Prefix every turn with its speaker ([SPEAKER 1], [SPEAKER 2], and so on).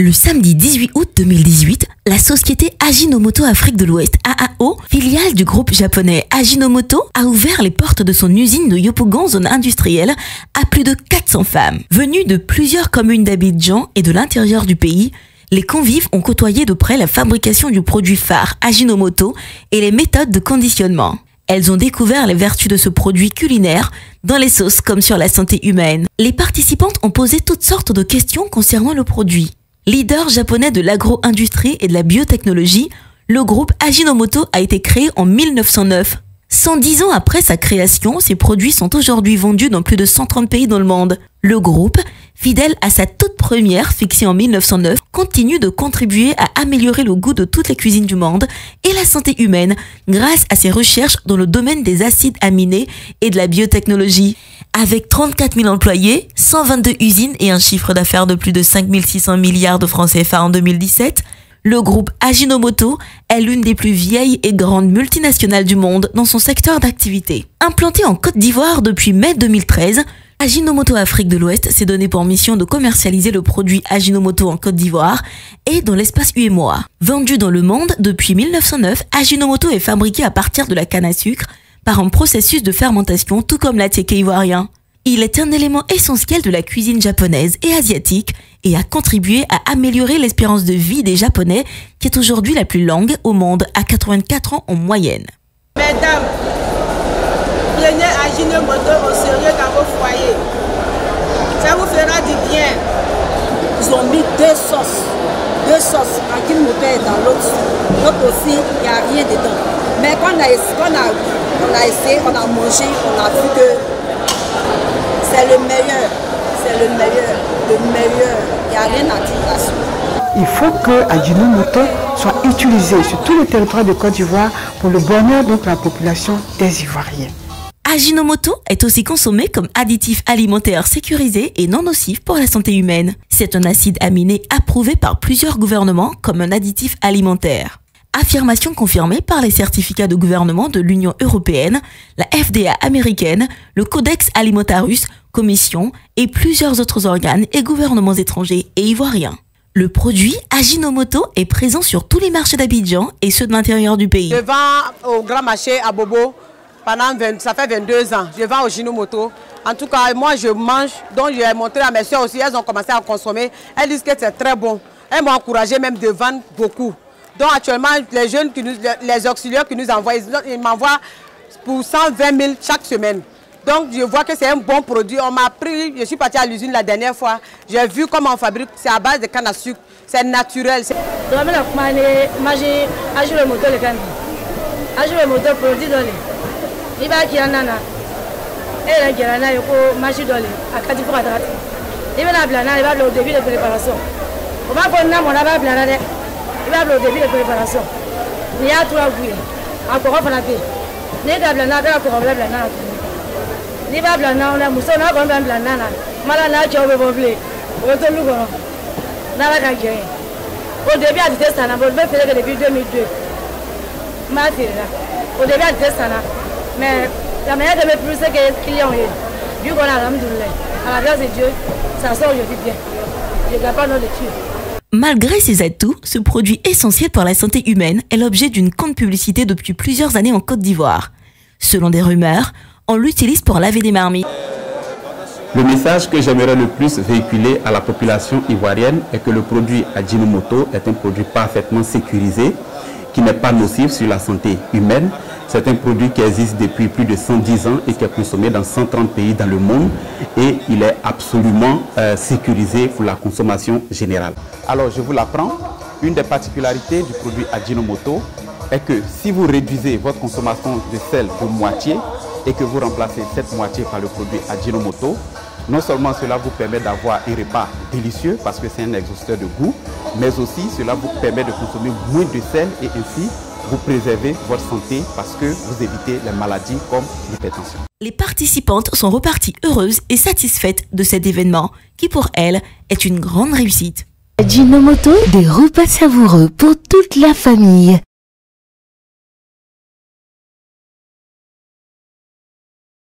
[SPEAKER 1] Le samedi 18 août 2018, la société Ajinomoto Afrique de l'Ouest, AAO, filiale du groupe japonais Ajinomoto, a ouvert les portes de son usine de Yopougon, zone industrielle, à plus de 400 femmes. Venues de plusieurs communes d'Abidjan et de l'intérieur du pays, les convives ont côtoyé de près la fabrication du produit phare Ajinomoto et les méthodes de conditionnement. Elles ont découvert les vertus de ce produit culinaire dans les sauces comme sur la santé humaine. Les participantes ont posé toutes sortes de questions concernant le produit. Leader japonais de l'agro-industrie et de la biotechnologie, le groupe Ajinomoto a été créé en 1909. 110 ans après sa création, ses produits sont aujourd'hui vendus dans plus de 130 pays dans le monde. Le groupe, fidèle à sa toute première fixée en 1909, continue de contribuer à améliorer le goût de toutes les cuisines du monde et la santé humaine grâce à ses recherches dans le domaine des acides aminés et de la biotechnologie. Avec 34 000 employés, 122 usines et un chiffre d'affaires de plus de 5 600 milliards de francs CFA en 2017, le groupe Ajinomoto est l'une des plus vieilles et grandes multinationales du monde dans son secteur d'activité. Implanté en Côte d'Ivoire depuis mai 2013, Ajinomoto Afrique de l'Ouest s'est donné pour mission de commercialiser le produit Ajinomoto en Côte d'Ivoire et dans l'espace UEMOA. Vendu dans le monde depuis 1909, Ajinomoto est fabriqué à partir de la canne à sucre par un processus de fermentation tout comme l'attiéké ivoirien. Il est un élément essentiel de la cuisine japonaise et asiatique et a contribué à améliorer l'espérance de vie des Japonais qui est aujourd'hui la plus longue au monde à 84 ans en moyenne.
[SPEAKER 2] Mesdames, prenez Ajinomoto au sérieux dans vos foyers. Ça vous fera du bien.
[SPEAKER 3] Ils ont mis deux sauces. Ajinomoto est dans l'autre. L'autre aussi, il n'y a rien dedans. Mais quand on a essayé, on a mangé, on a vu que c'est le meilleur. Il n'y a rien à dire là-dessus.
[SPEAKER 4] Il faut que Ajinomoto soit utilisé sur tout le territoire de Côte d'Ivoire pour le bonheur de la population des Ivoiriens.
[SPEAKER 1] Ajinomoto est aussi consommé comme additif alimentaire sécurisé et non nocif pour la santé humaine. C'est un acide aminé approuvé par plusieurs gouvernements comme un additif alimentaire. Affirmation confirmée par les certificats de gouvernement de l'Union européenne, la FDA américaine, le Codex Alimentarius, Commission et plusieurs autres organes et gouvernements étrangers et ivoiriens. Le produit Ajinomoto est présent sur tous les marchés d'Abidjan et ceux de l'intérieur du pays.
[SPEAKER 2] Je vends au grand marché à Bobo ça fait 22 ans. Je vends au Ajinomoto. En tout cas, moi je mange, donc je l'ai montré à mes soeurs aussi, elles ont commencé à consommer. Elles disent que c'est très bon. Elles m'ont encouragé même de vendre beaucoup. Donc actuellement, les jeunes, les auxiliaires qui nous envoient, ils m'envoient pour 120 000 chaque semaine. Donc je vois que c'est un bon produit. On m'a pris, je suis partie à l'usine la dernière fois. J'ai vu comment on fabrique, c'est à base de canne à sucre, c'est naturel.
[SPEAKER 5] Il va au début de préparation. Il y a trois bouilles. Encore un fanaté. Il y a blana, il y a blana, on a moussé, on a quand même blana. Malana, tu as oublié. On te loue. Au début, à dit ça, on va faire que depuis 2002. Au début, à dit ça, mais la manière de me plus c'est que les clients, vu qu'on a l'âme à la grâce de Dieu, ça sort aujourd'hui bien. Je ne garde pas notre lecture.
[SPEAKER 1] Malgré ses atouts, ce produit essentiel pour la santé humaine est l'objet d'une grande publicité depuis plusieurs années en Côte d'Ivoire. Selon des rumeurs, on l'utilise pour laver des marmites.
[SPEAKER 6] Le message que j'aimerais le plus véhiculer à la population ivoirienne est que le produit Ajinomoto est un produit parfaitement sécurisé, qui n'est pas nocif sur la santé humaine. C'est un produit qui existe depuis plus de 110 ans et qui est consommé dans 130 pays dans le monde et il est absolument sécurisé pour la consommation générale. Alors je vous l'apprends, une des particularités du produit Ajinomoto est que si vous réduisez votre consommation de sel de moitié et que vous remplacez cette moitié par le produit Ajinomoto, non seulement cela vous permet d'avoir un repas délicieux parce que c'est un exhausteur de goût, mais aussi cela vous permet de consommer moins de sel et ainsi vous préservez votre santé parce que vous évitez les maladies comme l'hypertension.
[SPEAKER 1] Les participantes sont reparties heureuses et satisfaites de cet événement qui pour elles est une grande réussite.
[SPEAKER 7] Ajinomoto, des repas savoureux pour toute la famille.